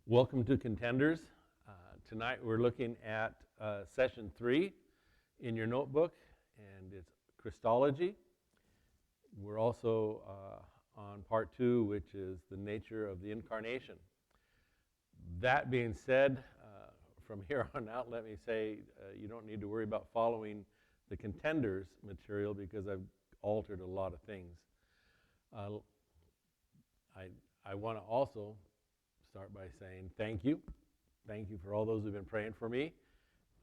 Welcome to Contenders. Tonight we're looking at session 3 in your notebook, and it's Christology. We're also on part 2, which is the nature of the incarnation. That being said, from here on out, let me say you don't need to worry about following the Contenders material because I've altered a lot of things. I want to also start by saying thank you. Thank you for all those who've been praying for me.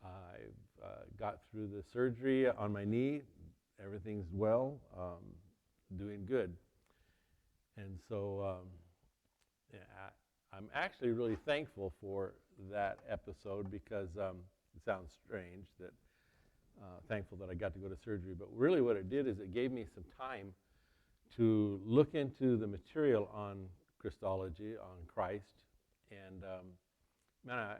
I've got through the surgery on my knee. Everything's well, doing good. And so I'm actually really thankful for that episode because it sounds strange that thankful that I got to go to surgery. But really what it did is it gave me some time to look into the material on Christology, on Christ. And man,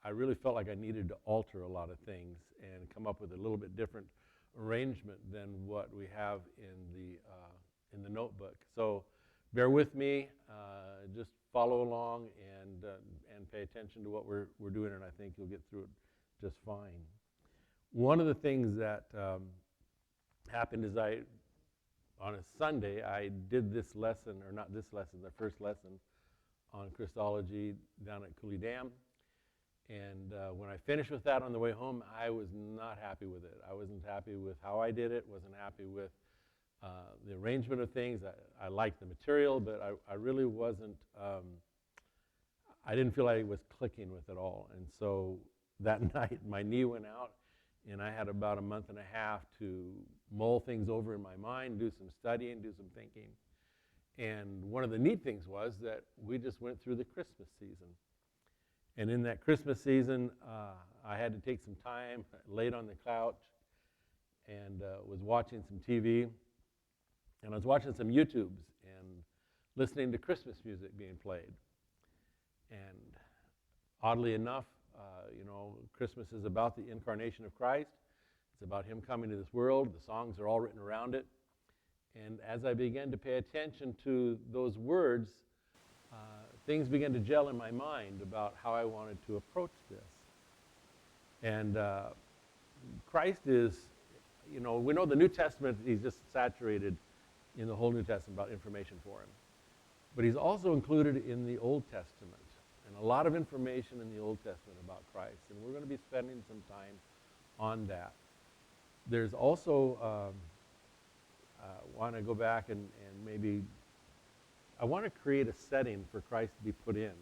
I really felt like I needed to alter a lot of things and come up with a little bit different arrangement than what we have in the notebook. So bear with me, just follow along and pay attention to what we're doing, and I think you'll get through it just fine. One of the things that happened is on a Sunday, I did this lesson, or not this lesson, the first lesson on Christology down at Cooley Dam. And when I finished with that on the way home, I was not happy with it. I wasn't happy with how I did it, wasn't happy with the arrangement of things. I liked the material, but I really wasn't, I didn't feel like it was clicking with it all. And so that night, my knee went out, and I had about a month and a half to mull things over in my mind, do some studying, do some thinking. And one of the neat things was that we just went through the Christmas season. And in that Christmas season, I had to take some time, laid on the couch, and was watching some TV. And I was watching some YouTubes and listening to Christmas music being played. And oddly enough, Christmas is about the incarnation of Christ. It's about him coming to this world. The songs are all written around it. And as I began to pay attention to those words, things began to gel in my mind about how I wanted to approach this. And Christ is, we know the New Testament, he's just saturated in the whole New Testament about information for him. But he's also included in the Old Testament, and a lot of information in the Old Testament about Christ. And we're going to be spending some time on that. There's also, I want to go back and maybe, I want to create a setting for Christ to be put in.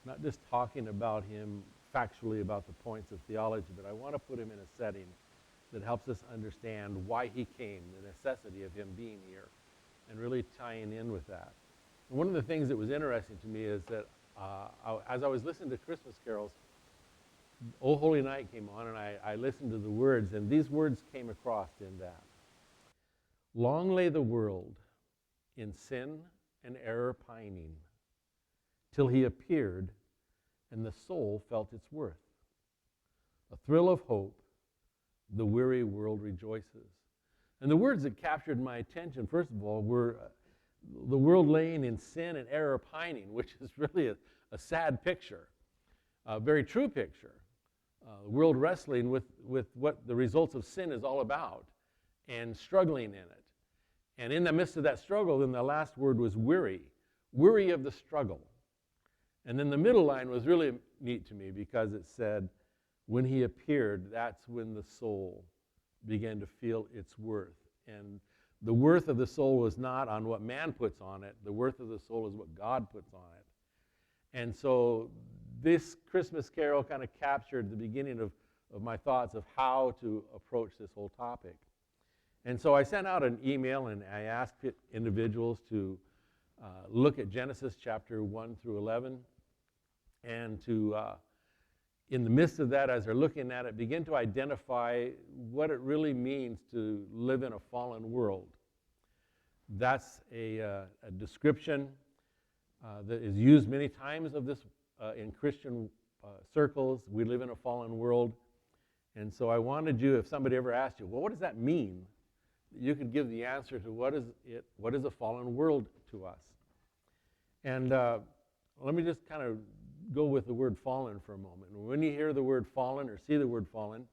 Not just talking about him factually about the points of theology, but I want to put him in a setting that helps us understand why he came, the necessity of him being here, and really tying in with that. And one of the things that was interesting to me is that as I was listening to Christmas carols, O Holy Night came on, and I listened to the words, and these words came across in that. Long lay the world in sin and error pining, till he appeared, and the soul felt its worth. A thrill of hope, the weary world rejoices. And the words that captured my attention, first of all, were the world laying in sin and error pining, which is really a sad picture, a very true picture. The world wrestling with what the results of sin is all about and struggling in it. And in the midst of that struggle, then the last word was weary of the struggle. And then the middle line was really neat to me because it said, when he appeared, that's when the soul began to feel its worth. And the worth of the soul was not on what man puts on it. The worth of the soul is what God puts on it. And so this Christmas carol kind of captured the beginning of my thoughts of how to approach this whole topic. And so I sent out an email and I asked individuals to look at Genesis chapter 1 through 11 and to, in the midst of that, as they're looking at it, begin to identify what it really means to live in a fallen world. That's a description that is used many times of this in Christian circles. We live in a fallen world. And so I wanted you, if somebody ever asked you, well, what does that mean? You could give the answer to what is a fallen world to us. And let me just kind of go with the word fallen for a moment. When you hear the word fallen or see the word fallen,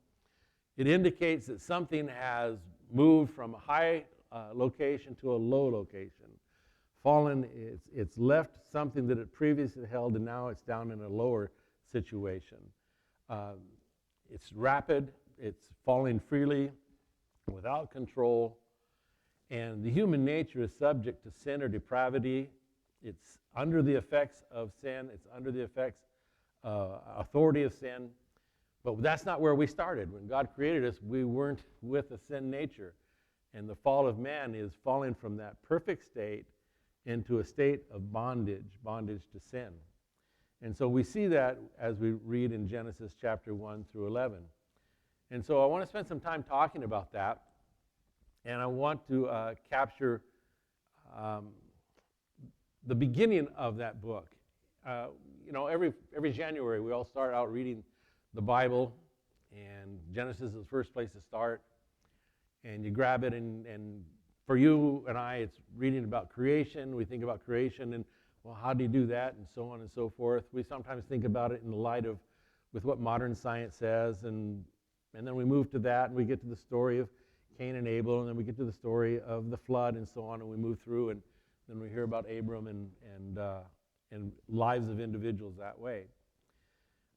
it indicates that something has moved from a high location to a low location. Fallen, it's left something that it previously held, and now it's down in a lower situation. It's rapid, it's falling freely, without control, and the human nature is subject to sin or depravity. It's under the effects of sin, it's under the effects, authority of sin, but that's not where we started. When God created us, we weren't with a sin nature, and the fall of man is falling from that perfect state into a state of bondage to sin. And so we see that as we read in Genesis chapter 1 through 11. And so I want to spend some time talking about that, and I want to capture the beginning of that book. Every January we all start out reading the Bible, and Genesis is the first place to start, and you grab it, and for you and I, it's reading about creation. We think about creation and, well, how do you do that, and so on and so forth. We sometimes think about it in the light of with what modern science says, and then we move to that, and we get to the story of Cain and Abel, and then we get to the story of the flood and so on, and we move through, and then we hear about Abram and lives of individuals that way.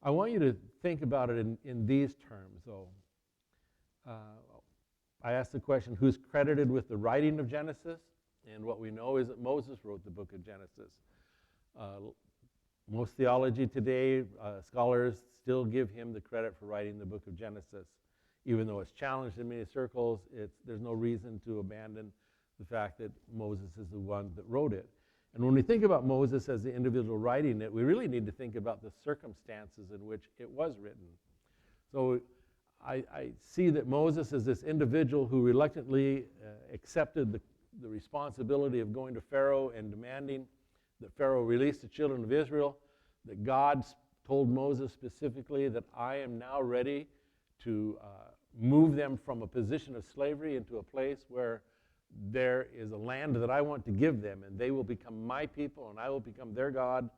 I want you to think about it in these terms, though. I asked the question, who's credited with the writing of Genesis? And what we know is that Moses wrote the book of Genesis. Most theology today, scholars still give him the credit for writing the book of Genesis. Even though it's challenged in many circles, there's no reason to abandon the fact that Moses is the one that wrote it. And when we think about Moses as the individual writing it, we really need to think about the circumstances in which it was written. So I see that Moses is this individual who reluctantly accepted the responsibility of going to Pharaoh and demanding that Pharaoh release the children of Israel, that God told Moses specifically that I am now ready to move them from a position of slavery into a place where there is a land that I want to give them, and they will become my people, and I will become their God,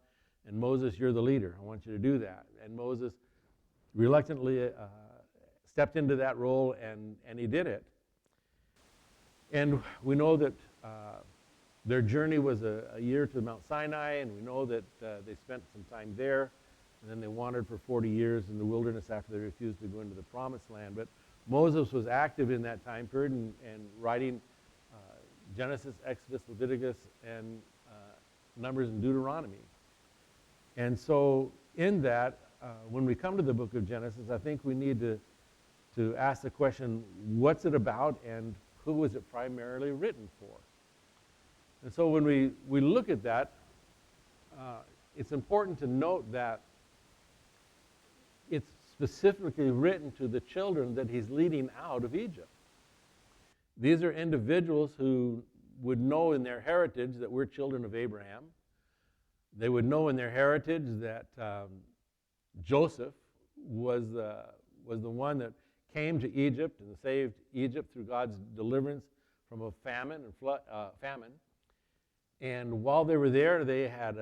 and Moses, you're the leader. I want you to do that. And Moses reluctantly stepped into that role, and he did it. And we know that their journey was a year to Mount Sinai, and we know that they spent some time there, and then they wandered for 40 years in the wilderness after they refused to go into the promised land. But Moses was active in that time period and writing Genesis, Exodus, Leviticus, and Numbers and Deuteronomy. And so in that, when we come to the book of Genesis, I think we need to ask the question, what's it about and who was it primarily written for? And so when we look at that, it's important to note that it's specifically written to the children that he's leading out of Egypt. These are individuals who would know in their heritage that we're children of Abraham. They would know in their heritage that Joseph was the one that came to Egypt and saved Egypt through God's deliverance from a famine. And while they were there, they had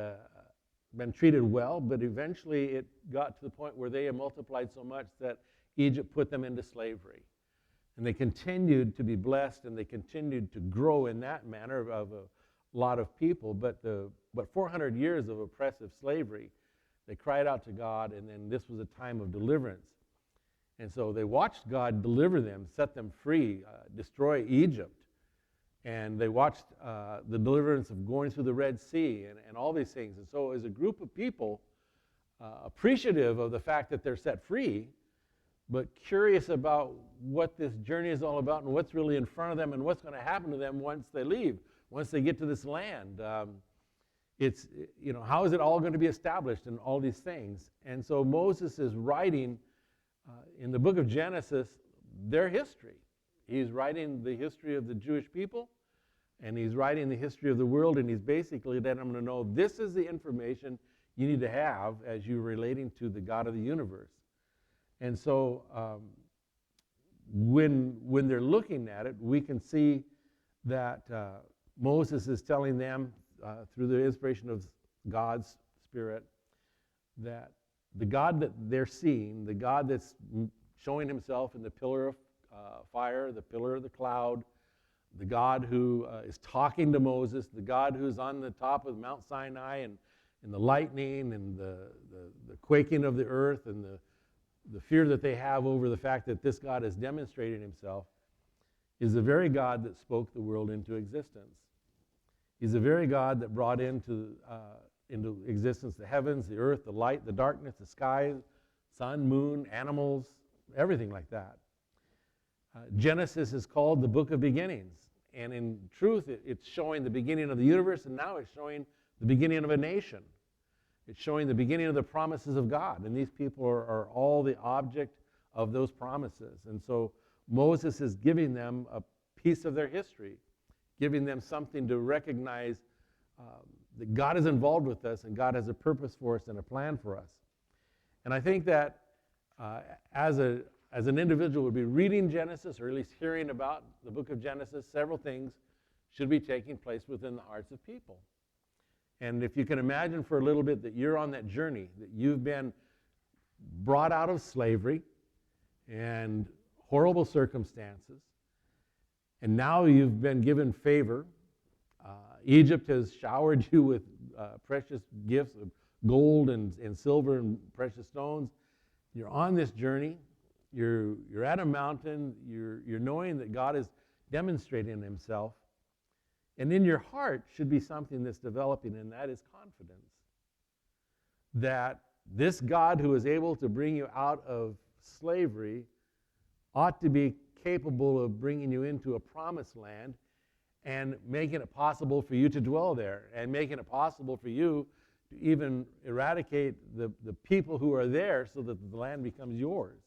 been treated well, but eventually it got to the point where they had multiplied so much that Egypt put them into slavery. And they continued to be blessed, and they continued to grow in that manner of a lot of people. But 400 years of oppressive slavery, they cried out to God, and then this was a time of deliverance. And so they watched God deliver them, set them free, destroy Egypt. And they watched the deliverance of going through the Red Sea and all these things. And so as a group of people, appreciative of the fact that they're set free, but curious about what this journey is all about and what's really in front of them and what's going to happen to them once they leave, once they get to this land. It's, how is it all going to be established and all these things? And so Moses is writing in the book of Genesis their history. He's writing the history of the Jewish people, and he's writing the history of the world, and he's basically letting them know this is the information you need to have as you're relating to the God of the universe. And so when they're looking at it, we can see that Moses is telling them through the inspiration of God's Spirit that the God that they're seeing, the God that's showing himself in the pillar of fire, the pillar of the cloud, the God who is talking to Moses, the God who's on the top of Mount Sinai, and the lightning and the quaking of the earth, and the fear that they have over the fact that this God is demonstrating himself, is the very God that spoke the world into existence. He's the very God that brought into existence the heavens, the earth, the light, the darkness, the sky, sun, moon, animals, everything like that. Genesis is called the book of beginnings. And in truth, it's showing the beginning of the universe, and now it's showing the beginning of a nation. It's showing the beginning of the promises of God. And these people are all the object of those promises. And so Moses is giving them a piece of their history, giving them something to recognize that God is involved with us, and God has a purpose for us and a plan for us. And I think that as an individual would be reading Genesis, or at least hearing about the book of Genesis, several things should be taking place within the hearts of people. And if you can imagine for a little bit that you're on that journey, that you've been brought out of slavery and horrible circumstances, and now you've been given favor. Egypt has showered you with precious gifts of gold and silver and precious stones. You're on this journey. You're at a mountain. You're knowing that God is demonstrating himself. And in your heart should be something that's developing, and that is confidence. That this God who is able to bring you out of slavery ought to be capable of bringing you into a promised land and making it possible for you to dwell there, and making it possible for you to even eradicate the people who are there so that the land becomes yours.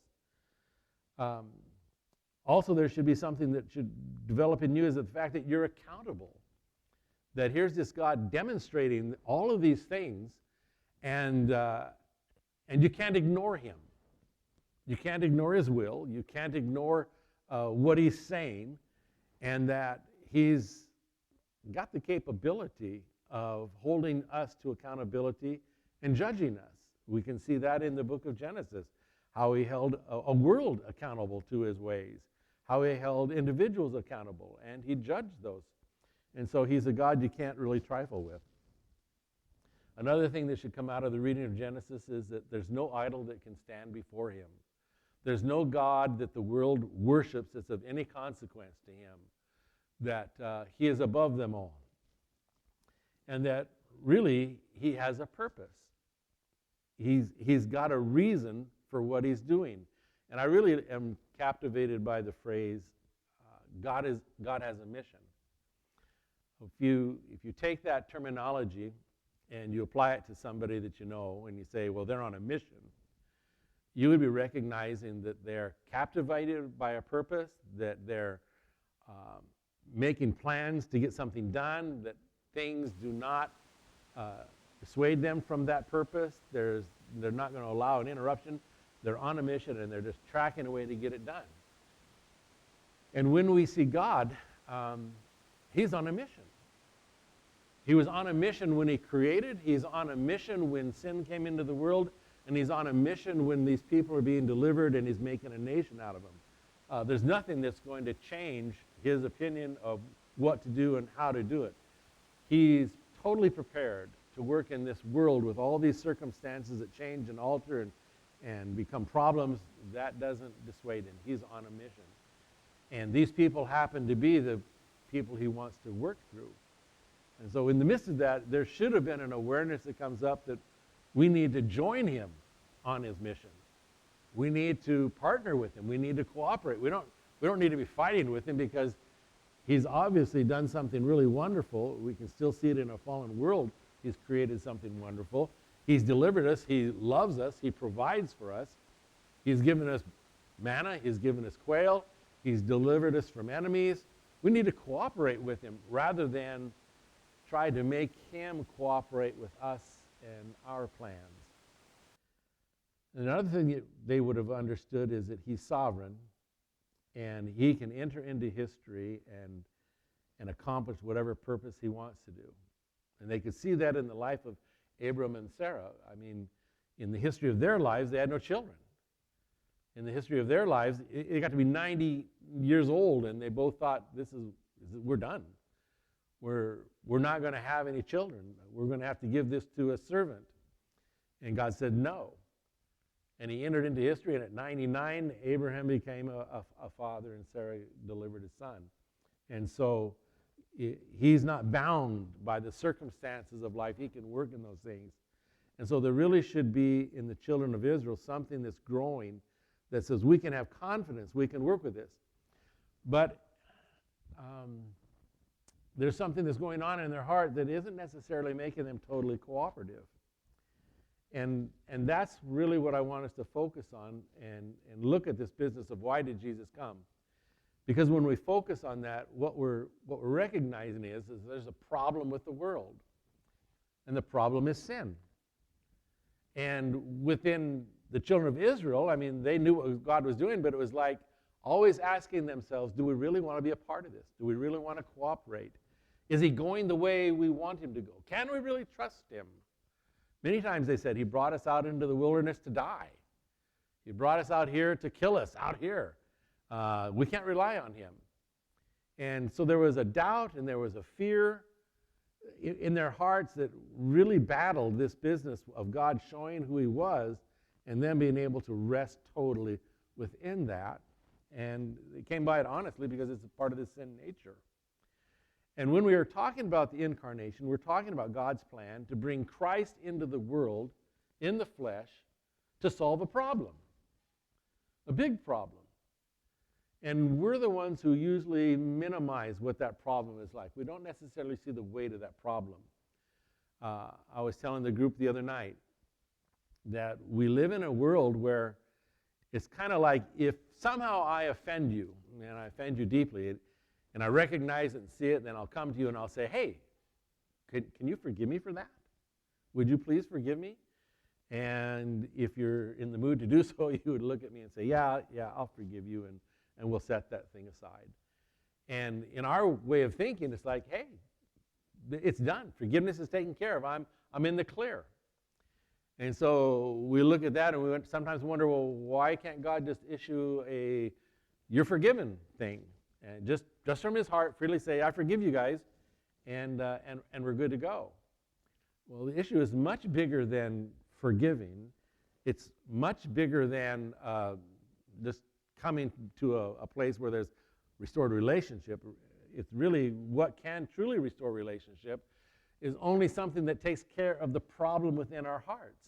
Also, there should be something that should develop in you, is the fact that you're accountable. That here's this God demonstrating all of these things, and you can't ignore him. You can't ignore his will. You can't ignore what he's saying, and that he's got the capability of holding us to accountability and judging us. We can see that in the book of Genesis, how he held a world accountable to his ways, how he held individuals accountable, and he judged those. And so he's a God you can't really trifle with. Another thing that should come out of the reading of Genesis is that there's no idol that can stand before him. There's no God that the world worships that's of any consequence to him, that he is above them all, and that really he has a purpose. He's got a reason for what he's doing. And I really am captivated by the phrase, God has a mission. If you take that terminology and you apply it to somebody that you know, and you say, well, they're on a mission, you would be recognizing that they're captivated by a purpose, that they're making plans to get something done, that things do not dissuade them from that purpose. They're not going to allow an interruption. They're on a mission, and they're just tracking a way to get it done. And when we see God, he's on a mission. He was on a mission when he created. He's on a mission when sin came into the world. And he's on a mission when these people are being delivered, and he's making a nation out of them. There's nothing that's going to change his opinion of what to do and how to do it. He's totally prepared to work in this world with all these circumstances that change and alter and become problems. That doesn't dissuade him. He's on a mission. And these people happen to be the people he wants to work through. And so in the midst of that, there should have been an awareness that comes up that we need to join him on his mission. We need to partner with him. We need to cooperate. We don't need to be fighting with him, because he's obviously done something really wonderful. We can still see it in a fallen world. He's created something wonderful. He's delivered us. He loves us. He provides for us. He's given us manna. He's given us quail. He's delivered us from enemies. We need to cooperate with him rather than try to make him cooperate with us and our plans. And another thing that they would have understood is that he's sovereign, and he can enter into history and accomplish whatever purpose he wants to do. And they could see that in the life of Abram and Sarah. I mean, in the history of their lives, they had no children. In the history of their lives, it got to be 90 years old, and they both thought, we're done. We're not going to have any children. We're going to have to give this to a servant. And God said no. And he entered into history, and at 99, Abraham became a father, and Sarah delivered a son. And so he's not bound by the circumstances of life. He can work in those things. And so there really should be in the children of Israel something that's growing that says we can have confidence, we can work with this. But there's something that's going on in their heart that isn't necessarily making them totally cooperative. And that's really what I want us to focus on and look at this business of why did Jesus come? Because when we focus on that, what we're recognizing is there's a problem with the world. And the problem is sin. And within the children of Israel, I mean, they knew what God was doing, but it was like always asking themselves, do we really want to be a part of this? Do we really want to cooperate? Is he going the way we want him to go? Can we really trust him? Many times they said, he brought us out into the wilderness to die. He brought us out here to kill us, out here. We can't rely on him. And so there was a doubt and there was a fear in their hearts that really battled this business of God showing who he was and then being able to rest totally within that. And they came by it honestly because it's a part of the sin nature. And when we are talking about the incarnation, we're talking about God's plan to bring Christ into the world in the flesh to solve a problem, a big problem. And we're the ones who usually minimize what that problem is like. We don't necessarily see the weight of that problem. I was telling the group the other night that we live in a world where it's kind of like if somehow I offend you, and I offend you deeply, and I recognize it and see it, then I'll come to you and I'll say, hey, can you forgive me for that? Would you please forgive me? And if you're in the mood to do so, you would look at me and say, yeah, I'll forgive you, and we'll set that thing aside. And in our way of thinking, it's like, hey, it's done. Forgiveness is taken care of. I'm in the clear. And so we look at that and we sometimes wonder, well, why can't God just issue a you're forgiven thing? And just from his heart, freely say, I forgive you guys, and we're good to go. Well, the issue is much bigger than forgiving. It's much bigger than just coming to a place where there's restored relationship. It's really what can truly restore relationship is only something that takes care of the problem within our hearts.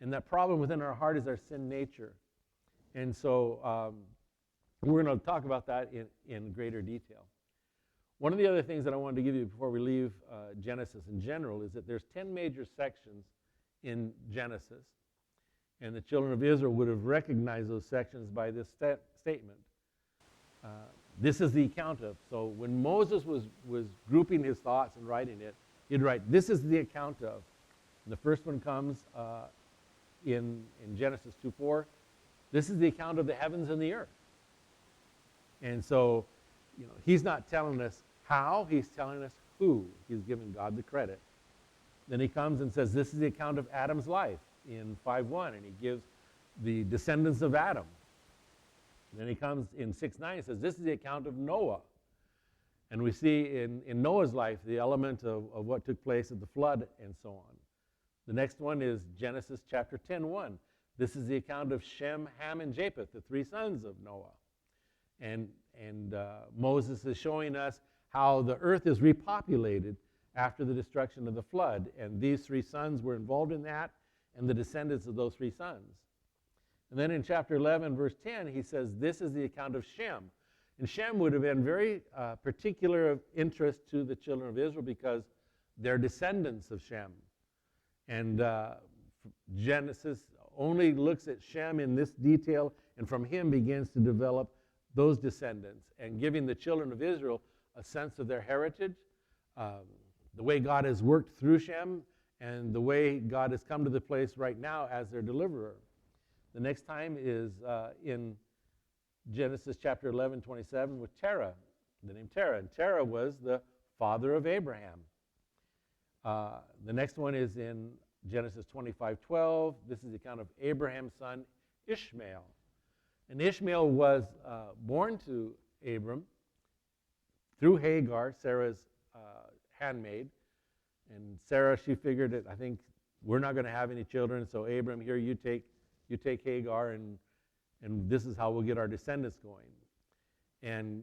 And that problem within our heart is our sin nature. And so we're going to talk about that in greater detail. One of the other things that I wanted to give you before we leave Genesis in general is that there's 10 major sections in Genesis. And the children of Israel would have recognized those sections by this statement. This is the account of. So when Moses was grouping his thoughts and writing it, he'd write, this is the account of. And the first one comes in Genesis 2:4. This is the account of the heavens and the earth. And so, he's not telling us how, he's telling us who. He's giving God the credit. Then he comes and says, this is the account of Adam's life in 5:1, and he gives the descendants of Adam. And then he comes in 6:9 and says, this is the account of Noah. And we see in Noah's life the element of what took place at the flood and so on. The next one is Genesis chapter 10:1. This is the account of Shem, Ham, and Japheth, the three sons of Noah. And Moses is showing us how the earth is repopulated after the destruction of the flood. And these three sons were involved in that, and the descendants of those three sons. And then in chapter 11, verse 10, he says, this is the account of Shem. And Shem would have been very particular of interest to the children of Israel because they're descendants of Shem. And Genesis only looks at Shem in this detail, and from him begins to develop those descendants and giving the children of Israel a sense of their heritage, the way God has worked through Shem, and the way God has come to the place right now as their deliverer. The next time is in Genesis chapter 11:27 with Terah, the name Terah. And Terah was the father of Abraham. The next one is in Genesis 25:12. This is the account of Abraham's son Ishmael. And Ishmael was born to Abram through Hagar, Sarah's handmaid. And Sarah, she figured that, I think, we're not going to have any children, so Abram, here you take Hagar, and this is how we'll get our descendants going. And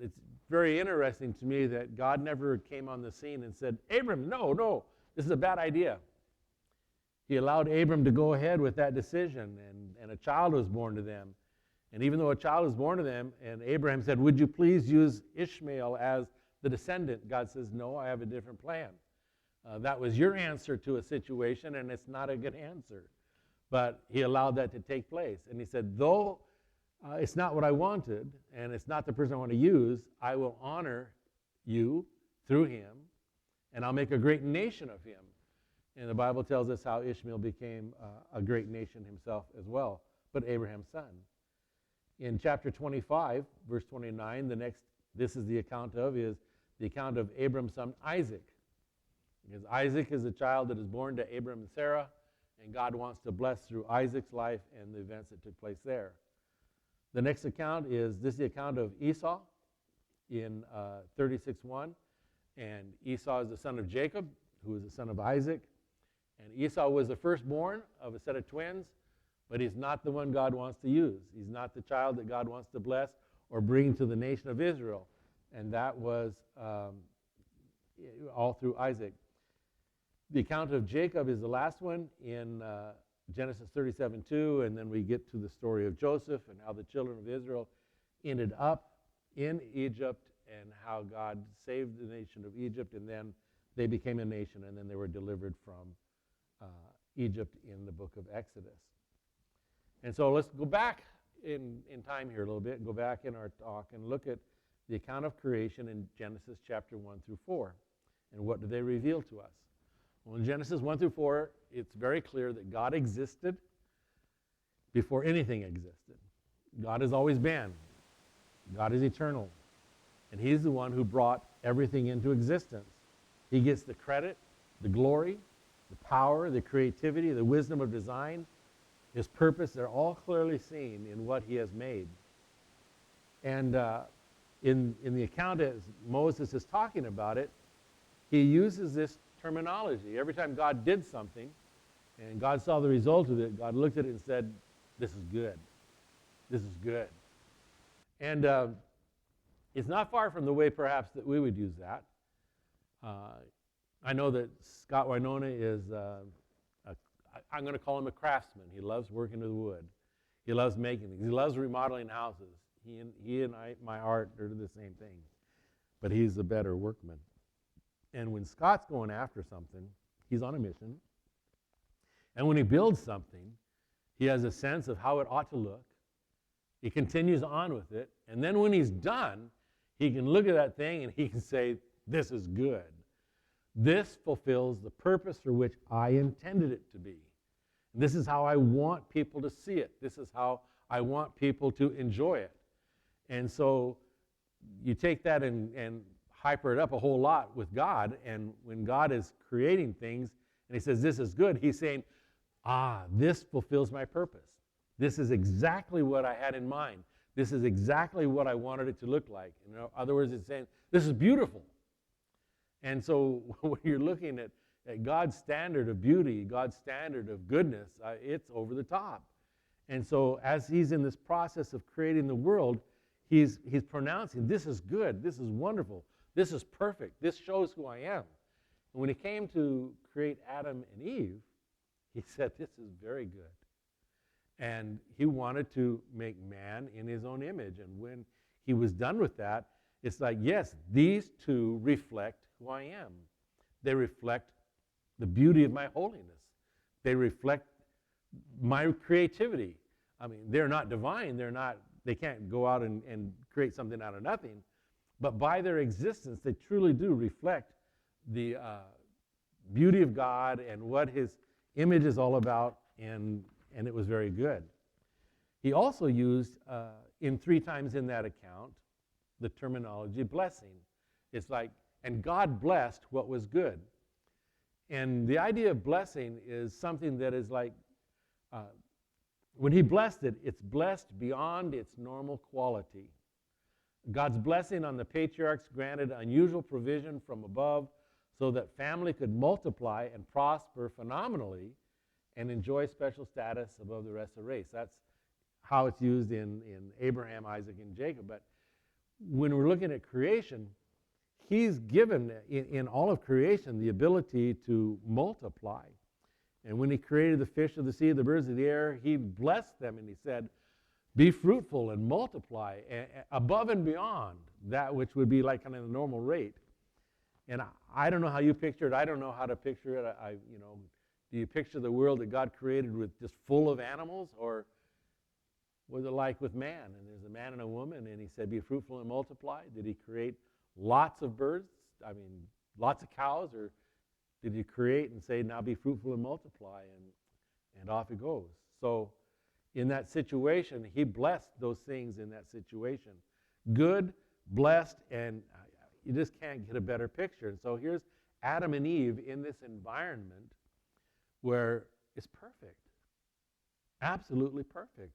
it's very interesting to me that God never came on the scene and said, Abram, no, this is a bad idea. He allowed Abram to go ahead with that decision, and a child was born to them. And even though a child was born to them, and Abraham said, would you please use Ishmael as the descendant? God says, no, I have a different plan. That was your answer to a situation, and it's not a good answer. But he allowed that to take place. And he said, though it's not what I wanted, and it's not the person I want to use, I will honor you through him, and I'll make a great nation of him. And the Bible tells us how Ishmael became a great nation himself as well, but Abraham's son. In chapter 25, verse 29, this is the account of Abram's son Isaac. Because Isaac is a child that is born to Abram and Sarah, and God wants to bless through Isaac's life and the events that took place there. The next account is the account of Esau in 36:1. And Esau is the son of Jacob, who is the son of Isaac. And Esau was the firstborn of a set of twins, but he's not the one God wants to use. He's not the child that God wants to bless or bring to the nation of Israel. And that was all through Isaac. The account of Jacob is the last one in Genesis 37:2, and then we get to the story of Joseph and how the children of Israel ended up in Egypt and how God saved the nation of Egypt, and then they became a nation, and then they were delivered from Egypt in the book of Exodus. And so let's go back in time here a little bit and go back in our talk and look at the account of creation in Genesis chapter 1 through 4. And what do they reveal to us? Well, in Genesis 1 through 4, it's very clear that God existed before anything existed. God has always been. God is eternal. And he's the one who brought everything into existence. He gets the credit, the glory, the power, the creativity, the wisdom of design, his purpose. They're all clearly seen in what he has made. And in the account as Moses is talking about it, he uses this terminology. Every time God did something and God saw the result of it, God looked at it and said, this is good. This is good. And it's not far from the way perhaps that we would use that. I know that Scott Winona is, I'm going to call him a craftsman. He loves working with wood. He loves making things. He loves remodeling houses. He and my art are the same thing. But he's a better workman. And when Scott's going after something, he's on a mission. And when he builds something, he has a sense of how it ought to look. He continues on with it. And then when he's done, he can look at that thing and he can say, this is good. This fulfills the purpose for which I intended it to be. This is how I want people to see it. This is how I want people to enjoy it. And so you take that and hyper it up a whole lot with God, and when God is creating things and he says this is good, he's saying, this fulfills my purpose. This is exactly what I had in mind. This is exactly what I wanted it to look like. In other words, it's saying, this is beautiful. And so when you're looking at God's standard of beauty, God's standard of goodness, it's over the top. And so as he's in this process of creating the world, he's pronouncing, this is good, this is wonderful, this is perfect, this shows who I am. And when he came to create Adam and Eve, he said, this is very good. And he wanted to make man in his own image. And when he was done with that, it's like, yes, these two reflect who I am. They reflect the beauty of my holiness. They reflect my creativity. I mean, they're not divine. They can't go out and create something out of nothing. But by their existence, they truly do reflect the beauty of God and what his image is all about, and it was very good. He also used, in 3 times in that account, the terminology blessing. It's like, and God blessed what was good. And the idea of blessing is something that is like, uh, when he blessed it, it's blessed beyond its normal quality. God's blessing on the patriarchs granted unusual provision from above so that family could multiply and prosper phenomenally and enjoy special status above the rest of the race. That's how it's used in Abraham, Isaac, and Jacob. But when we're looking at creation, he's given in all of creation the ability to multiply. And when he created the fish of the sea, the birds of the air, he blessed them and he said, be fruitful and multiply above and beyond that which would be like kind of the normal rate. And I don't know how you picture it. I don't know how to picture it. Do you picture the world that God created with just full of animals, or was it like with man? And there's a man and a woman, and he said, be fruitful and multiply. Did he create lots of birds? I mean, lots of cows? Or did he create and say, now be fruitful and multiply, and off it goes? So in that situation, he blessed those things in that situation. Good, blessed, and you just can't get a better picture. And so here's Adam and Eve in this environment where it's perfect, absolutely perfect.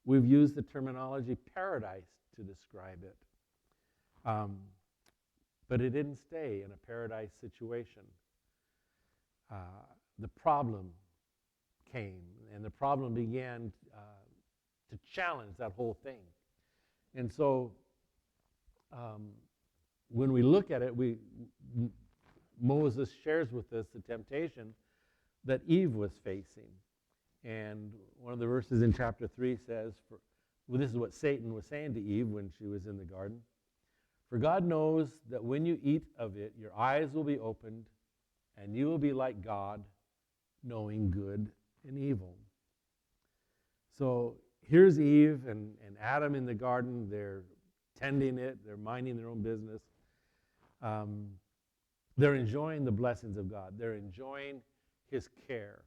We've used the terminology paradise to describe it. But it didn't stay in a paradise situation. The problem came, and the problem began to challenge that whole thing. And so when we look at it, Moses shares with us the temptation that Eve was facing. And one of the verses in chapter 3 says, this is what Satan was saying to Eve when she was in the garden. For God knows that when you eat of it, your eyes will be opened, and you will be like God, knowing good and evil. So here's Eve and Adam in the garden. They're tending it. They're minding their own business. They're enjoying the blessings of God. They're enjoying his care.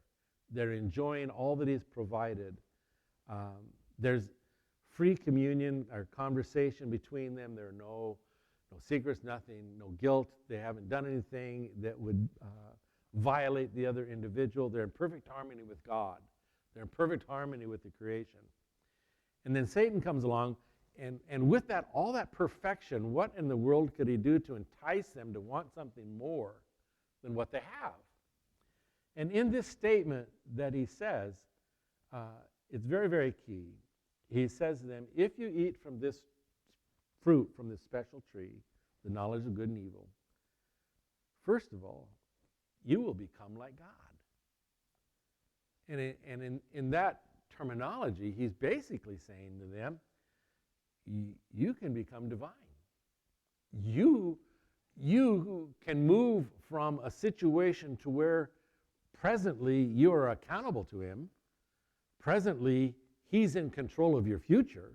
They're enjoying all that he's provided. There's free communion or conversation between them. There are no secrets, nothing, no guilt. They haven't done anything that would violate the other individual. They're in perfect harmony with God. They're in perfect harmony with the creation. And then Satan comes along, and with that, all that perfection, what in the world could he do to entice them to want something more than what they have? And in this statement that he says, it's very, very key. He says to them, if you eat from this fruit, from this special tree, the knowledge of good and evil, first of all, you will become like God. And in that terminology, he's basically saying to them, you can become divine. You can move from a situation to where presently you are accountable to him. Presently, he's in control of your future.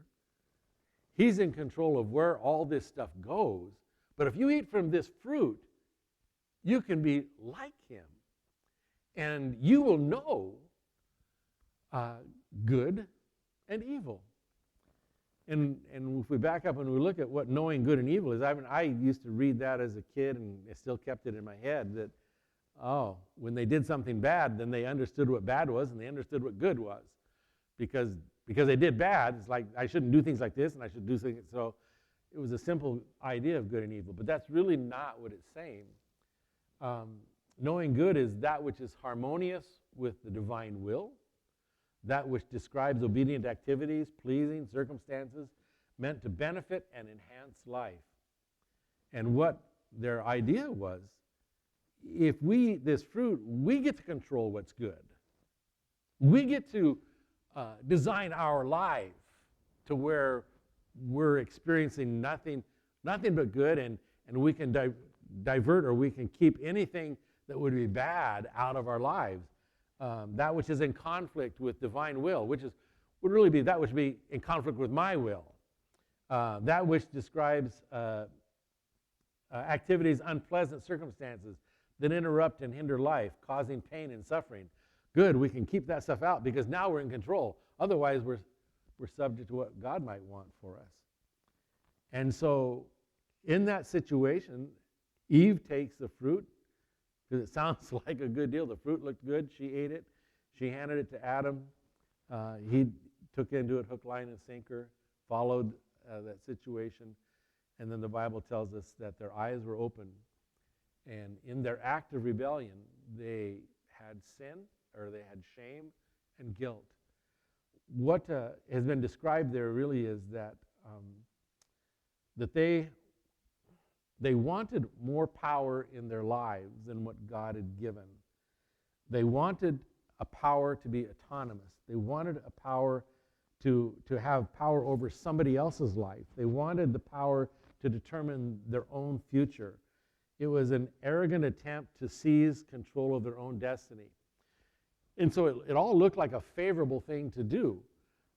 He's in control of where all this stuff goes. But if you eat from this fruit, you can be like him. And you will know good and evil. And if we back up and we look at what knowing good and evil is, I used to read that as a kid, and I still kept it in my head that, when they did something bad, then they understood what bad was, and they understood what good was. Because they did bad, it's like, I shouldn't do things like this, and I should do things. So it was a simple idea of good and evil, but that's really not what it's saying. Knowing good is that which is harmonious with the divine will, that which describes obedient activities, pleasing circumstances, meant to benefit and enhance life. And what their idea was, if we eat this fruit, we get to control what's good. We get to design our life to where we're experiencing nothing but good, and we can divert, or we can keep anything that would be bad out of our lives. That which is in conflict with divine will, would really be that which would be in conflict with my will. That which describes activities, unpleasant circumstances that interrupt and hinder life, causing pain and suffering. Good, we can keep that stuff out because now we're in control. Otherwise, we're subject to what God might want for us. And so in that situation, Eve takes the fruit, because it sounds like a good deal. The fruit looked good. She ate it. She handed it to Adam. He took into it hook, line, and sinker, followed that situation. And then the Bible tells us that their eyes were open. And in their act of rebellion, they had sin, or they had shame and guilt. What has been described there really is that they wanted more power in their lives than what God had given. They wanted a power to be autonomous. They wanted a power to have power over somebody else's life. They wanted the power to determine their own future. It was an arrogant attempt to seize control of their own destiny. And so it all looked like a favorable thing to do.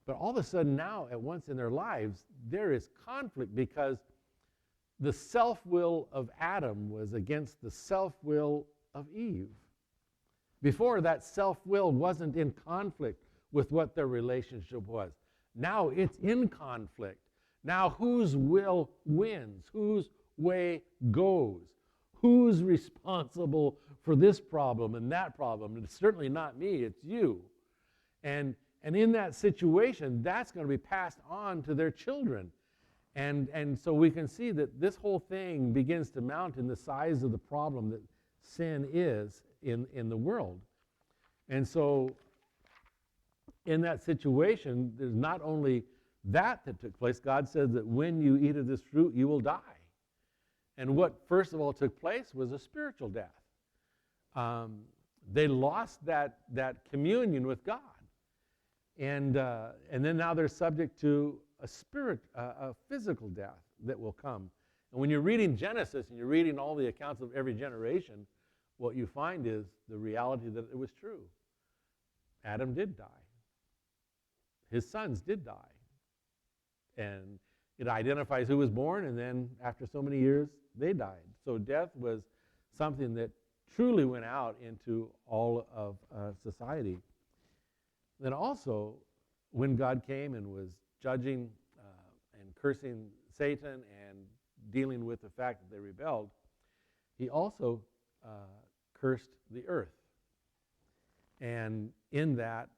But all of a sudden now, at once in their lives, there is conflict because the self-will of Adam was against the self-will of Eve. Before, that self-will wasn't in conflict with what their relationship was. Now it's in conflict. Now whose will wins? Whose way goes? Who's responsible for this problem and that problem? And it's certainly not me, it's you. And in that situation, that's going to be passed on to their children. And so we can see that this whole thing begins to mount in the size of the problem that sin is in the world. And so in that situation, there's not only that took place. God says that when you eat of this fruit, you will die. And what first of all took place was a spiritual death. They lost that communion with God. And then now they're subject to a physical death that will come. And when you're reading Genesis and you're reading all the accounts of every generation, what you find is the reality that it was true. Adam did die. His sons did die. And it identifies who was born, and then after so many years, they died. So death was something that truly went out into all of society. Then also, when God came and was judging and cursing Satan and dealing with the fact that they rebelled, he also cursed the earth. And in that,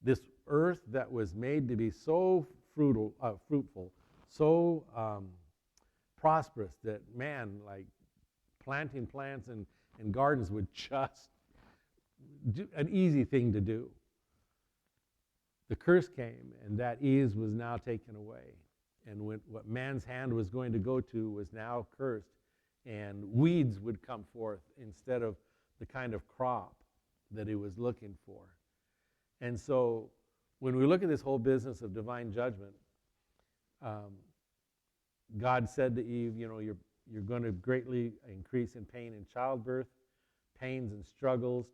this earth that was made to be so fruitful, so prosperous that man, like planting plants and gardens, would just do an easy thing to do. The curse came, and that ease was now taken away. And what man's hand was going to go to was now cursed, and weeds would come forth instead of the kind of crop that he was looking for. And so when we look at this whole business of divine judgment, God said to Eve, you're going to greatly increase in pain in childbirth, pains and struggles,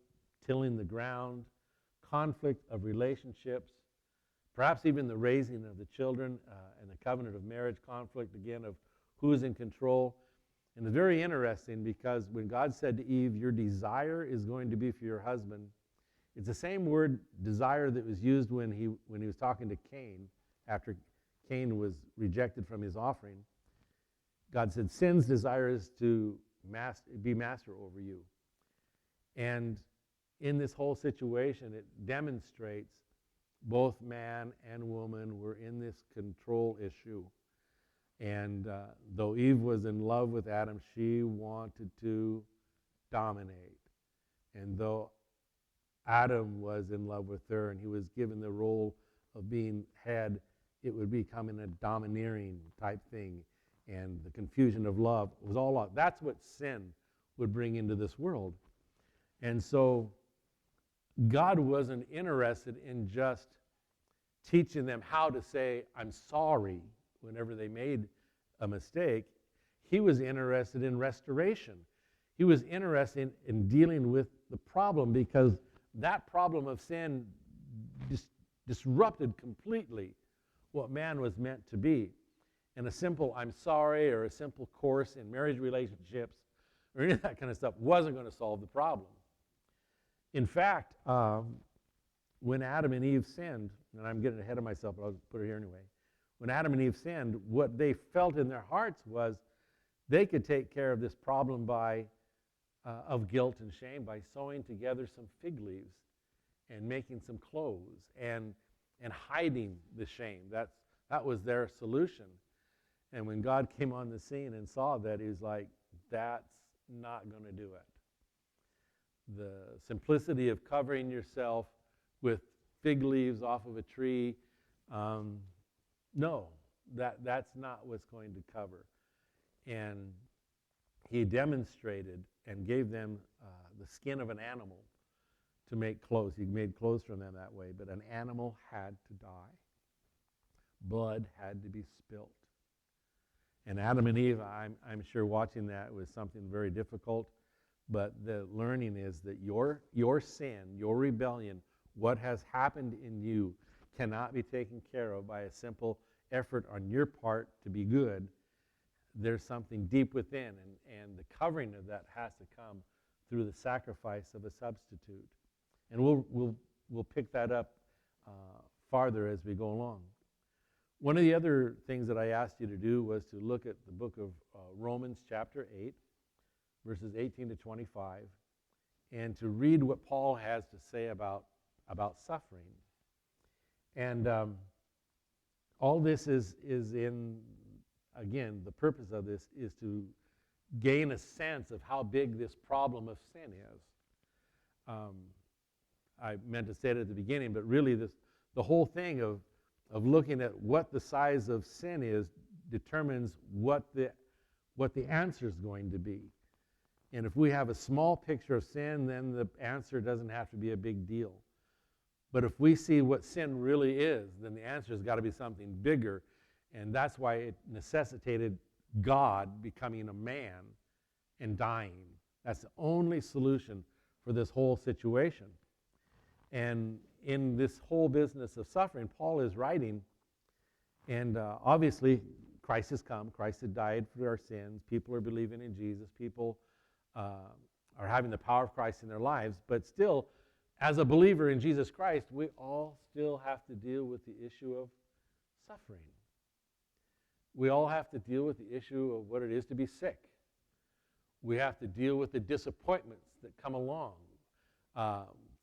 tilling the ground, conflict of relationships, perhaps even the raising of the children and the covenant of marriage conflict, again, of who's in control. And it's very interesting because when God said to Eve, your desire is going to be for your husband, it's the same word, desire, that was used when he was talking to Cain after Cain was rejected from his offering. God said, sin's desire is to be master over you. And in this whole situation, it demonstrates both man and woman were in this control issue. And though Eve was in love with Adam, she wanted to dominate. And though Adam was in love with her and he was given the role of being head, it would become a domineering type thing. And the confusion of love was all out. That's what sin would bring into this world. And so God wasn't interested in just teaching them how to say, I'm sorry, whenever they made a mistake. He was interested in restoration. He was interested in dealing with the problem, because that problem of sin disrupted completely what man was meant to be. And a simple I'm sorry or a simple course in marriage relationships or any of that kind of stuff wasn't going to solve the problem. In fact, when Adam and Eve sinned, and I'm getting ahead of myself, but I'll put it here anyway. When Adam and Eve sinned, what they felt in their hearts was they could take care of this problem by of guilt and shame by sewing together some fig leaves and making some clothes and hiding the shame. That was their solution. And when God came on the scene and saw that, he was like, that's not going to do it. The simplicity of covering yourself with fig leaves off of a tree, no, that's not what's going to cover. And he demonstrated and gave them the skin of an animal to make clothes. He made clothes from them that way, but an animal had to die. Blood had to be spilt. And Adam and Eve, I'm sure watching that was something very difficult, but the learning is that your sin, your rebellion, what has happened in you cannot be taken care of by a simple effort on your part to be good. There's something deep within, and the covering of that has to come through the sacrifice of a substitute. And we'll pick that up farther as we go along. One of the other things that I asked you to do was to look at the book of Romans chapter 8, verses 18 to 25, and to read what Paul has to say about suffering. And all this is in, again, the purpose of this is to gain a sense of how big this problem of sin is. I meant to say it at the beginning, but really the whole thing of looking at what the size of sin is determines what the answer is going to be. And if we have a small picture of sin, then the answer doesn't have to be a big deal. But if we see what sin really is, then the answer has got to be something bigger. And that's why it necessitated God becoming a man and dying. That's the only solution for this whole situation. And in this whole business of suffering, Paul is writing, and obviously Christ has come. Christ had died for our sins. People are believing in Jesus. People are having the power of Christ in their lives. But still, as a believer in Jesus Christ, we all still have to deal with the issue of suffering. We all have to deal with the issue of what it is to be sick. We have to deal with the disappointments that come along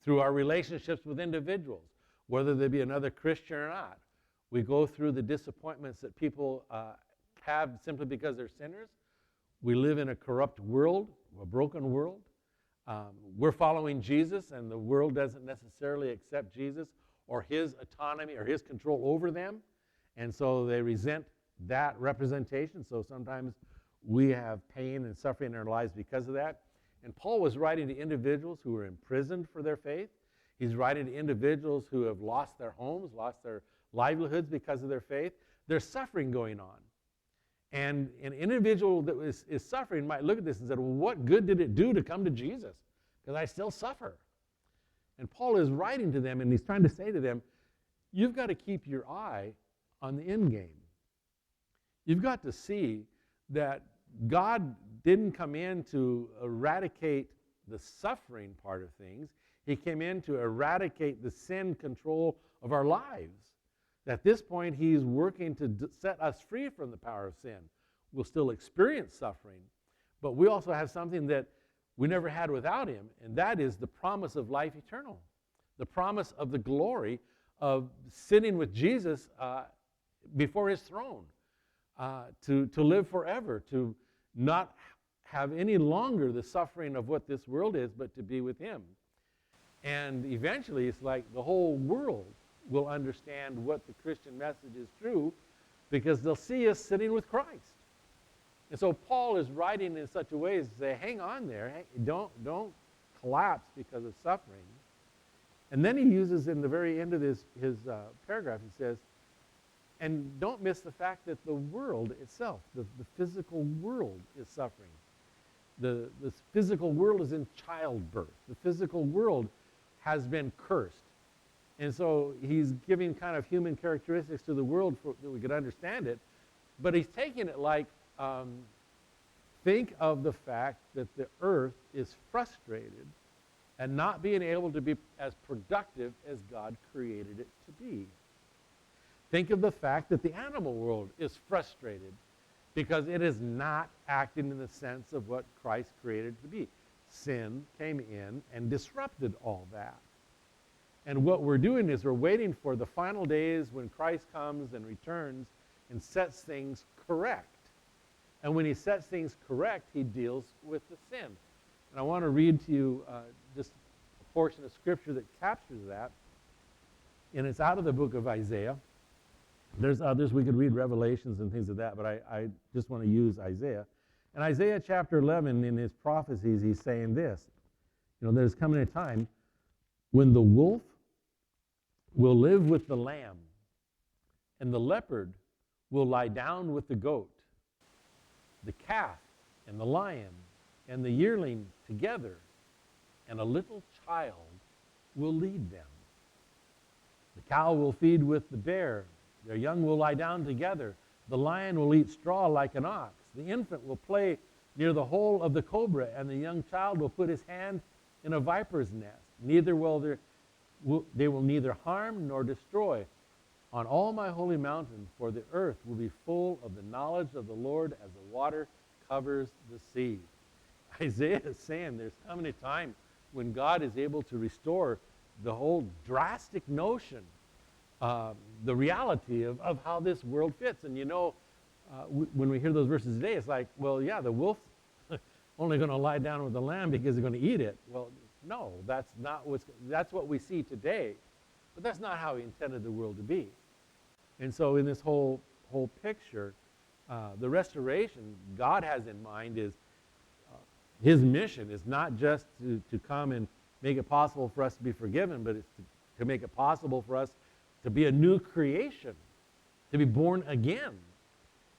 through our relationships with individuals, whether they be another Christian or not. We go through the disappointments that people have simply because they're sinners. We live in a corrupt world, a broken world. We're following Jesus, and the world doesn't necessarily accept Jesus or his autonomy or his control over them, and so they resent that representation. So sometimes we have pain and suffering in our lives because of that. And Paul was writing to individuals who were imprisoned for their faith. He's writing to individuals who have lost their homes, lost their livelihoods because of their faith. There's suffering going on. And an individual that is suffering might look at this and say, well, what good did it do to come to Jesus? Because I still suffer. And Paul is writing to them, and he's trying to say to them, you've got to keep your eye on the end game. You've got to see that God didn't come in to eradicate the suffering part of things. He came in to eradicate the sin control of our lives. At this point, he's working to set us free from the power of sin. We'll still experience suffering, but we also have something that we never had without him, and that is the promise of life eternal, the promise of the glory of sitting with Jesus before his throne, to live forever, to not have any longer the suffering of what this world is, but to be with him. And eventually, it's like the whole world will understand what the Christian message is true, because they'll see us sitting with Christ. And so Paul is writing in such a way as to say, hang on there, don't collapse because of suffering. And then he uses in the very end of his paragraph, he says, and don't miss the fact that the world itself, the physical world, is suffering. The physical world is in childbirth. The physical world has been cursed. And so he's giving kind of human characteristics to the world that we could understand it. But he's taking it like, think of the fact that the earth is frustrated and not being able to be as productive as God created it to be. Think of the fact that the animal world is frustrated because it is not acting in the sense of what Christ created it to be. sin came in and disrupted all that. And what we're doing is we're waiting for the final days when Christ comes and returns and sets things correct. And when he sets things correct, he deals with the sin. And I want to read to you just a portion of Scripture that captures that. And it's out of the book of Isaiah. There's others. We could read Revelations and things like that, but I just want to use Isaiah. In Isaiah chapter 11, in his prophecies, he's saying this. There's coming a time when the wolf will live with the lamb, and the leopard will lie down with the goat, the calf and the lion and the yearling together, and a little child will lead them. The cow will feed with the bear. Their young will lie down together. The lion will eat straw like an ox. The infant will play near the hole of the cobra, and the young child will put his hand in a viper's nest. They will neither harm nor destroy on all my holy mountain, for the earth will be full of the knowledge of the Lord as the water covers the sea. Isaiah is saying there's coming a time when God is able to restore the whole drastic notion, the reality of how this world fits. And when we hear those verses today, it's like, well, yeah, the wolf's only going to lie down with the lamb because they're going to eat it. Well, no, that's what we see today. But that's not how he intended the world to be. And so in this whole picture, the restoration God has in mind is his mission is not just to come and make it possible for us to be forgiven, but it's to make it possible for us to be a new creation, to be born again,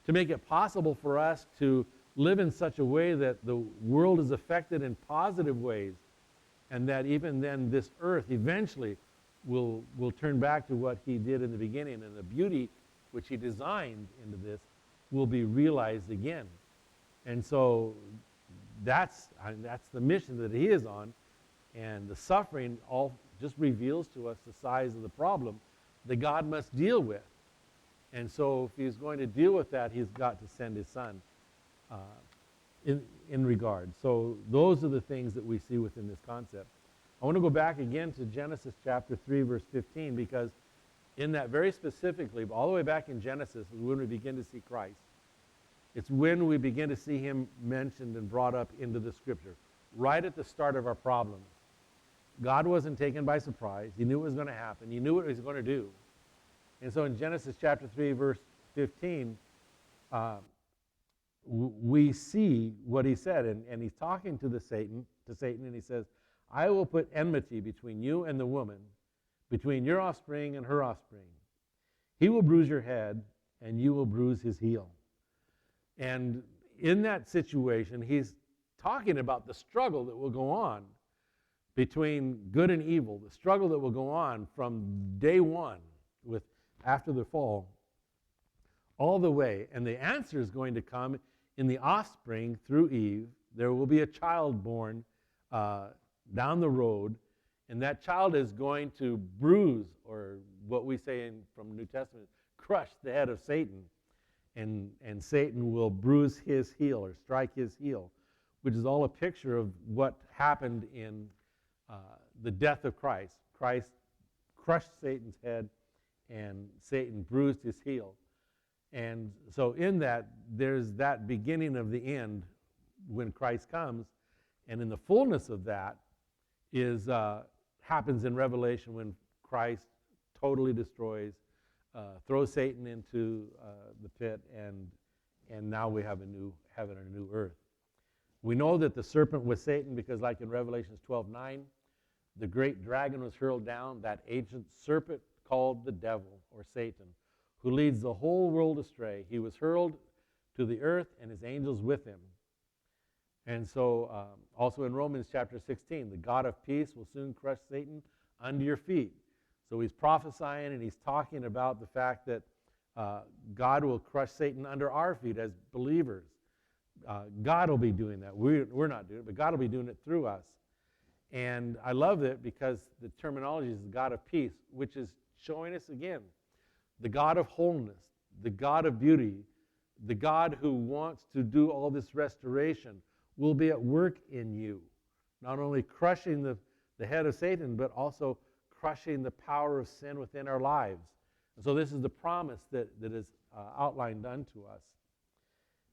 to make it possible for us to live in such a way that the world is affected in positive ways, and that even then this earth eventually will turn back to what he did in the beginning, and the beauty which he designed into this will be realized again. And so that's the mission that he is on, and the suffering all just reveals to us the size of the problem that God must deal with. And so if he's going to deal with that, he's got to send his son in regard. So those are the things that we see within this concept. I want to go back again to Genesis chapter 3, verse 15, because in that very specifically, all the way back in Genesis, is when we begin to see Christ. It's when we begin to see him mentioned and brought up into the Scripture, right at the start of our problems. God wasn't taken by surprise. He knew it was going to happen. He knew what he was going to do. And so in Genesis chapter 3, verse 15, we see what he said. And he's talking to Satan, and he says, I will put enmity between you and the woman, between your offspring and her offspring. He will bruise your head, and you will bruise his heel. And in that situation, he's talking about the struggle that will go on between good and evil, the struggle that will go on from day one after the fall all the way. And the answer is going to come in the offspring through Eve. There will be a child born down the road, and that child is going to bruise, or what we say from the New Testament, crush the head of Satan. And Satan will bruise his heel or strike his heel, which is all a picture of what happened in the death of Christ. Christ crushed Satan's head, and Satan bruised his heel. And so in that, there's that beginning of the end when Christ comes, and in the fullness of that happens in Revelation when Christ totally destroys, throws Satan into the pit, and now we have a new heaven and a new earth. We know that the serpent was Satan because, like in Revelation 12:9, the great dragon was hurled down, that ancient serpent called the devil or Satan, who leads the whole world astray. He was hurled to the earth and his angels with him. And so also in Romans chapter 16, the God of peace will soon crush Satan under your feet. So he's prophesying and he's talking about the fact that God will crush Satan under our feet as believers. God will be doing that. We're not doing it, but God will be doing it through us. And I love it because the terminology is the God of peace, which is showing us again the God of wholeness, the God of beauty, the God who wants to do all this restoration will be at work in you. not only crushing the head of Satan, but also crushing the power of sin within our lives. And so this is the promise that is outlined unto us.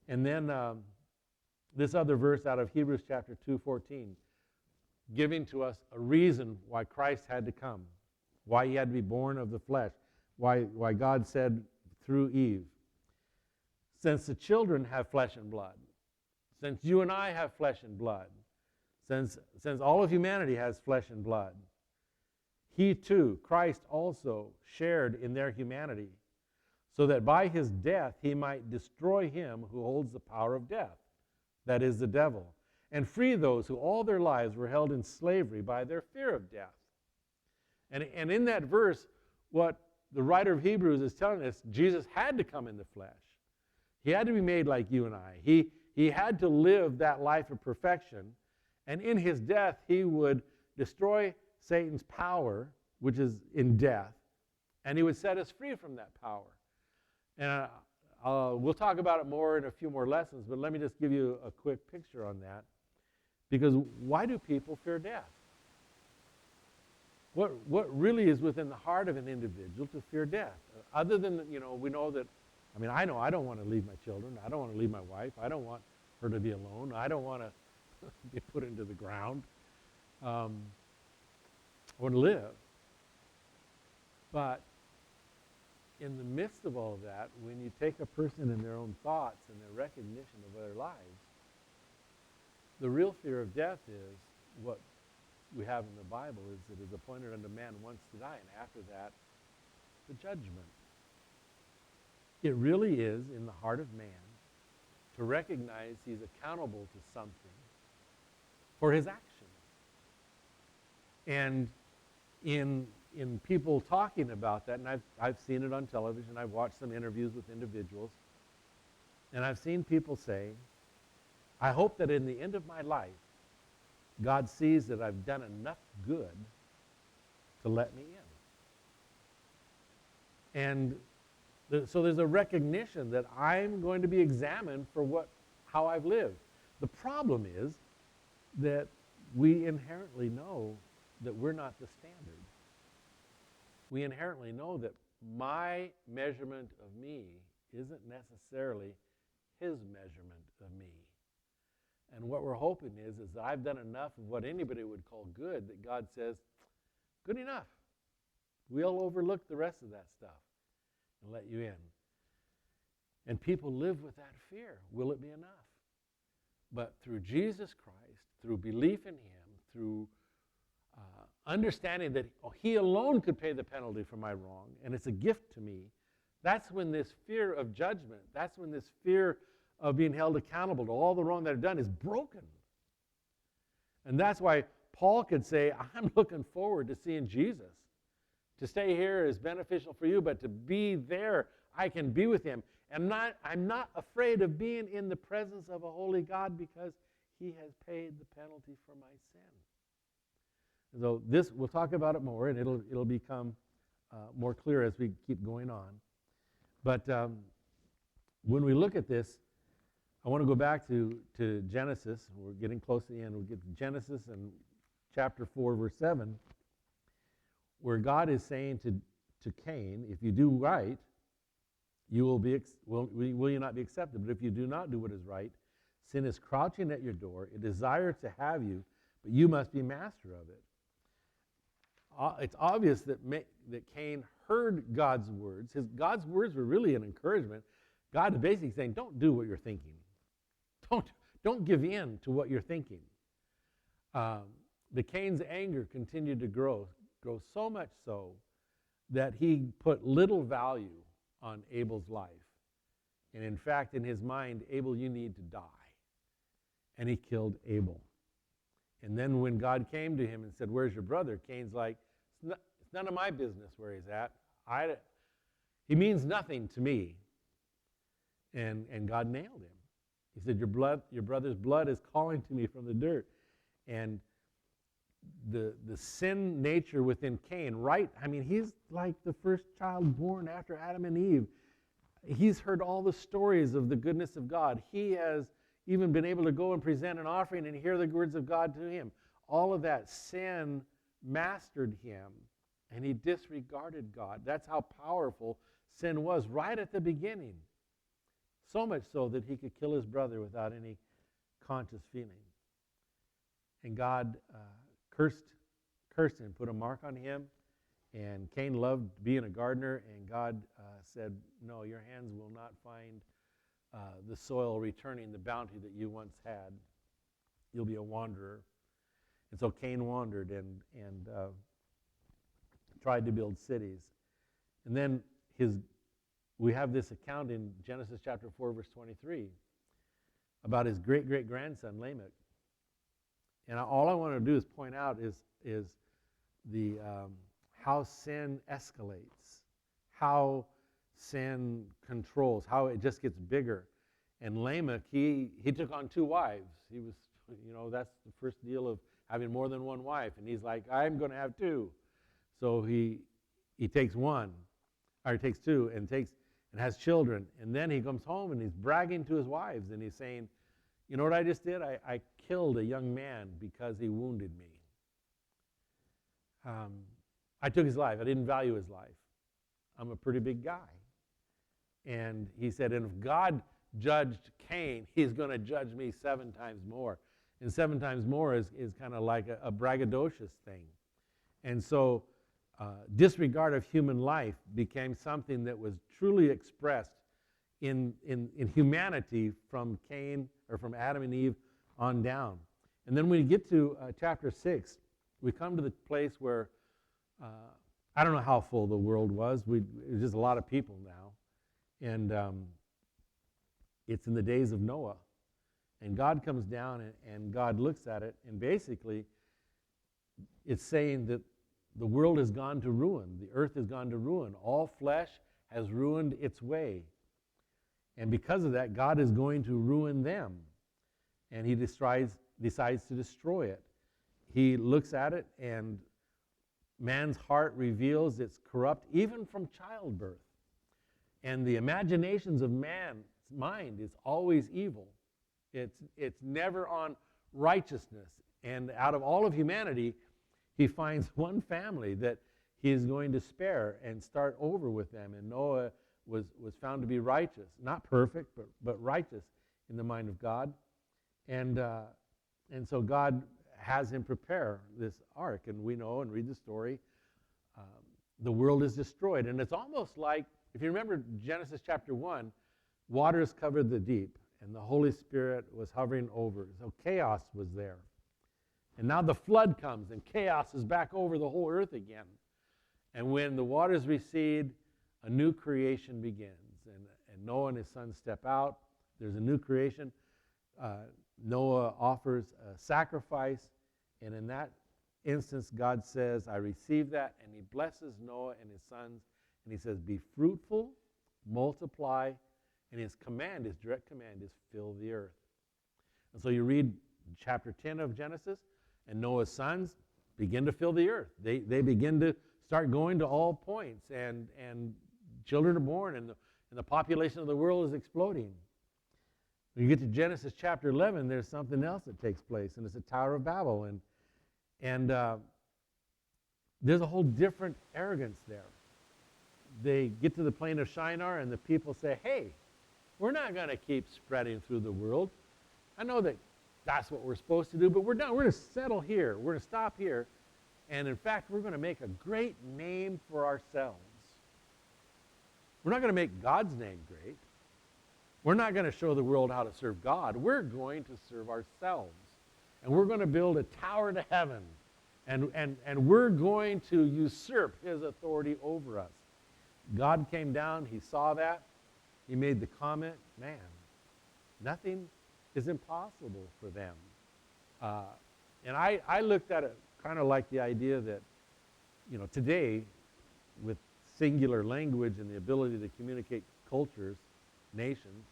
And then this other verse out of Hebrews chapter 2:14, giving to us a reason why Christ had to come, why he had to be born of the flesh, why God said through Eve, since the children have flesh and blood, since you and I have flesh and blood, since all of humanity has flesh and blood, he too, Christ also, shared in their humanity, so that by his death he might destroy him who holds the power of death, that is the devil, and free those who all their lives were held in slavery by their fear of death. And in that verse, what the writer of Hebrews is telling us, Jesus had to come in the flesh. He had to be made like you and I. He had to live that life of perfection, and in his death he would destroy Satan's power, which is in death, and he would set us free from that power. And we'll talk about it more in a few more lessons, but let me just give you a quick picture on that. Because why do people fear death? What really is within the heart of an individual to fear death? Other than, we know that, I know I don't want to leave my children. I don't want to leave my wife. I don't want her to be alone. I don't want to be put into the ground. I want to live. But in the midst of all of that, when you take a person in their own thoughts and their recognition of their lives, the real fear of death is what we have in the Bible, is it is appointed unto man once to die, and after that, the judgment. It really is in the heart of man to recognize he's accountable to something for his actions. And in people talking about that, and I've seen it on television, I've watched some interviews with individuals, and I've seen people say, I hope that in the end of my life, God sees that I've done enough good to let me in. And so there's a recognition that I'm going to be examined for how I've lived. The problem is that we inherently know that we're not the standard. We inherently know that my measurement of me isn't necessarily his measurement of me. And what we're hoping is that I've done enough of what anybody would call good that God says, good enough. We'll overlook the rest of that stuff and let you in. And people live with that fear. Will it be enough? But through Jesus Christ, through belief in him, through understanding that he alone could pay the penalty for my wrong, and it's a gift to me, that's when this fear of judgment, that's when this fear of being held accountable to all the wrong that I've done is broken. And that's why Paul could say, I'm looking forward to seeing Jesus. To stay here is beneficial for you, but to be there, I can be with him. And I'm not afraid of being in the presence of a holy God because he has paid the penalty for my sin. So this, we'll talk about it more, and it'll become more clear as we keep going on. But when we look at this, I want to go back to Genesis. We're getting close to the end. We'll get to Genesis and chapter 4, verse 7, where God is saying to Cain, if you do right, you will you not be accepted. But if you do not do what is right, sin is crouching at your door. It desires to have you, but you must be master of it. It's obvious that Cain heard God's words. God's words were really an encouragement. God is basically saying, don't do what you're thinking. Don't give in to what you're thinking. The Cain's anger continued to grow so much so that he put little value on Abel's life. And in fact, in his mind, Abel, you need to die. And he killed Abel. And then when God came to him and said, where's your brother? Cain's like, it's none of my business where he's at. He means nothing to me. And God nailed him. He said, your brother's blood is calling to me from the dirt. And the sin nature within Cain, he's like the first child born after Adam and Eve. He's heard all the stories of the goodness of God. He has even been able to go and present an offering and hear the words of God to him. all of that sin mastered him, and he disregarded God. That's how powerful sin was right at the beginning. So much so that he could kill his brother without any conscious feeling. And God cursed him, put a mark on him. And Cain loved being a gardener, and God said, no, your hands will not find the soil returning the bounty that you once had. You'll be a wanderer. And so Cain wandered and tried to build cities. And then we have this account in Genesis chapter 4, verse 23, about his great-great-grandson, Lamech. And all I want to do is point out is the how sin escalates, how sin controls, how it just gets bigger. And Lamech, he took on 2 wives. He was, that's the first deal of having more than one wife. And he's like, I'm going to have 2. So he takes 1, or he takes 2, and has children. And then he comes home and he's bragging to his wives, and he's saying, you know what I just did? I killed a young man because he wounded me. I took his life. I didn't value his life. I'm a pretty big guy. And he said, and if God judged Cain, he's going to judge me 7 times more. And 7 times more is kind of like a braggadocious thing. And so disregard of human life became something that was truly expressed in humanity from Cain, or from Adam and Eve on down. And then when we get to chapter 6, we come to the place where I don't know how full the world was. It was just a lot of people now. And it's in the days of Noah. And God comes down and God looks at it, and basically it's saying that the world has gone to ruin. The earth has gone to ruin. All flesh has ruined its way. And because of that, God is going to ruin them. And he decides to destroy it. He looks at it, and man's heart reveals it's corrupt, even from childbirth. And the imaginations of man's mind is always evil. It's never on righteousness. And out of all of humanity, he finds one family that he is going to spare and start over with them. And Noah was found to be righteous. Not perfect, but righteous in the mind of God. And so God has him prepare this ark. And we know and read the story, the world is destroyed. And it's almost like, if you remember Genesis chapter 1, waters covered the deep, and the Holy Spirit was hovering over. So chaos was there. And now the flood comes, and chaos is back over the whole earth again. And when the waters recede, a new creation begins. And Noah and his sons step out. There's a new creation. Noah offers a sacrifice, and in that instance, God says, I receive that, and he blesses Noah and his sons, and he says, be fruitful, multiply, and his direct command is fill the earth. And so you read chapter 10 of Genesis, and Noah's sons begin to fill the earth. They begin to start going to all points, and children are born, and the population of the world is exploding. When you get to Genesis chapter 11, there's something else that takes place, and it's the Tower of Babel, and there's a whole different arrogance there. They get to the plain of Shinar, and the people say, hey, we're not going to keep spreading through the world. I know that that's what we're supposed to do, but we're done. We're going to settle here. We're going to stop here. And in fact, we're going to make a great name for ourselves. We're not going to make God's name great. We're not going to show the world how to serve God. We're going to serve ourselves. And we're going to build a tower to heaven. And we're going to usurp his authority over us. God came down. He saw that. He made the comment, man, nothing is impossible for them. And I looked at it kind of like the idea that, today, with singular language and the ability to communicate cultures, nations,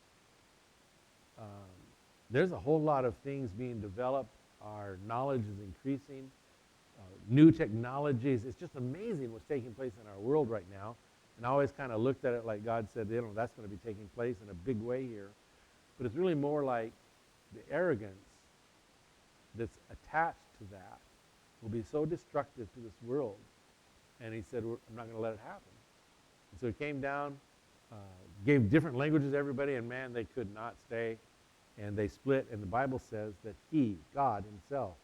there's a whole lot of things being developed. Our knowledge is increasing. New technologies. It's just amazing what's taking place in our world right now. And I always kind of looked at it like God said, that's going to be taking place in a big way here. But it's really more like the arrogance that's attached to that will be so destructive to this world. And he said, I'm not going to let it happen. And so he came down, gave different languages to everybody, and man, they could not stay. And they split, and the Bible says that he, God himself,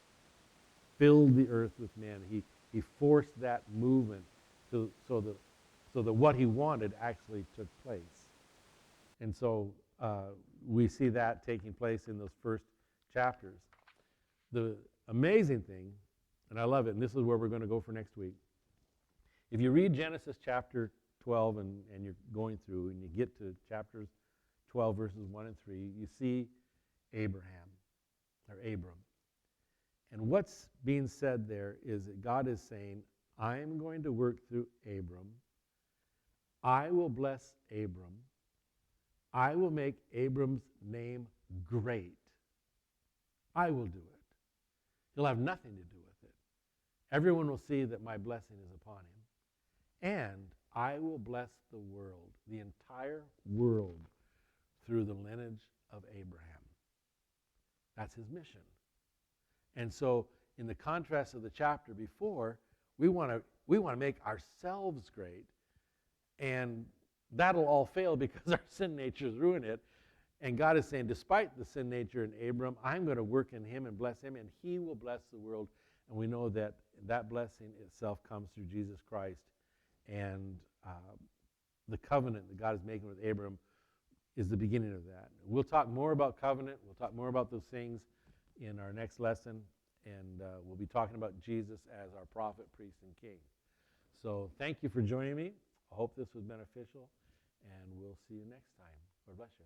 filled the earth with men. He forced that movement so that what he wanted actually took place. And so we see that taking place in those first chapters. The amazing thing, and I love it, and this is where we're going to go for next week. If you read Genesis chapter 12 and you're going through and you get to chapters 12 verses 1 and 3, you see Abram. And what's being said there is that God is saying, I am going to work through Abram. I will bless Abram. I will make Abram's name great. I will do it. He'll have nothing to do with it. Everyone will see that my blessing is upon him. And I will bless the world, the entire world, through the lineage of Abraham. That's his mission. And so, in the contrast of the chapter before, we want to make ourselves great, and that'll all fail because our sin natures ruin it. And God is saying, despite the sin nature in Abram, I'm going to work in him and bless him, and he will bless the world. And we know that that blessing itself comes through Jesus Christ. And the covenant that God is making with Abram is the beginning of that. We'll talk more about covenant. We'll talk more about those things in our next lesson. And we'll be talking about Jesus as our prophet, priest, and king. So thank you for joining me. I hope this was beneficial. And we'll see you next time. Lord bless you.